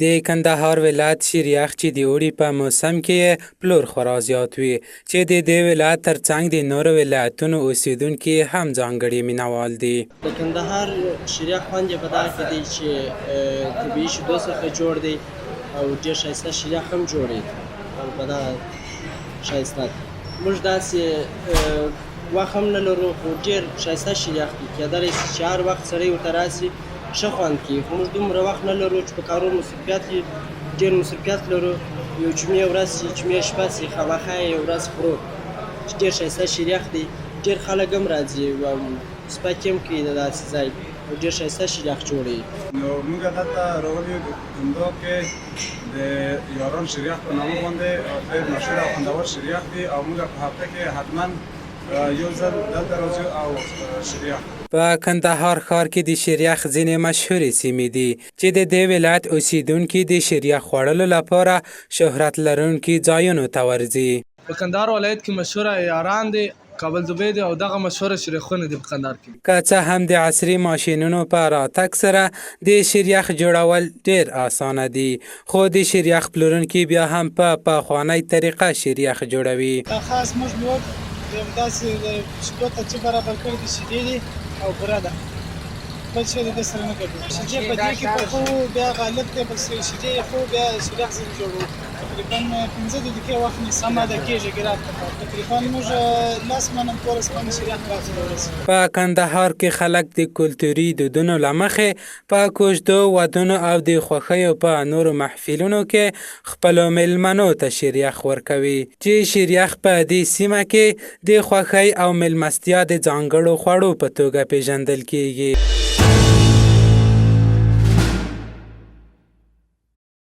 د کندهار ولایت شیریخ چې د اوړي په موسم کې پلور خورا زیات وي چې د دې ولایت ترڅنګ د نورو ولایتونو اوسیدونکي هم ځانګړي مینوال دي. د کندهار شیریخ خوند یې په دغه کې دی چې طبیعي شیدو څخه جوړ دی او ډېر ښایسته شیریخ هم جوړوي او په دغه ښایسته موږ داسې وخت هم نه لرو خو ډېر ښایسته شیریخ دی کېدلی شي چې هر وخت سړی ورته راسي ښه خوند کوي خو موږ دومره وخت نه لرو چې په کارونو مصروفیت ډېر مصروفیت لرو یو جمعې ورځ شي جمعې شپه شي خامخا یې یو ورځ خورو چې ډېر ښایسته شیریخ دی ډېر خلک هم راځي او سپک هم کوي د داسې ځای او ډېر ښایسته شیریخ جوړوي. نو موږ دلته راغلي یو د کندهار کې د یاران شیریخ په نامه باندې ډېر مشهور او خوندور شیریخ دی او موږ په هفته کې حتما یو ځل دلته راځو او شیریخ. په کندهار ښار کې د شیریخ ځینې مشهورې سیمې دي چې د دې ولایت اوسیدونکي د شیریخ خوړلو لپاره شهرت لرونکي ځایونو ته ورځي. په کندهار ولایت کې مشهوره یاران دي، کابل دوبۍ دی او دغه مشهوره شیریخونه دي په کندهار کې. که څه هم د عصري ماشینونو په راتګ سره د شیریخ جوړول ډېر اسانه دي خو د شیریخ پلورونکي بیا هم په پخوانۍ طریقه شیریخ جوړوي. خاص موږ میوه داسې د شیدو ترتیب برابر کړی د شیدې دي او بوره ده بل شی د دې سره نه کوي. شیدې په دې کې پخوو بیا غالب دی بل شیدې خو بیا شیریخ ځینې جوړوو تقریبا 15 دقیقې وخت نیسي سمه ده کېږي ګرات تقریبا موږ 10 منه پورې سپم شیریخ راځي. په کندهار کې خلک د کلتوري دودونو له مخې په کوژدو ودونو او د خوښیو په نورو محفلونو کې خپلو میلمنو ته شیریخ ورکوي چې شیریخ په دې سیمه کې د خوښۍ او میلمستیا د ځانګړو خوړو په توګه پیژندل کیږي.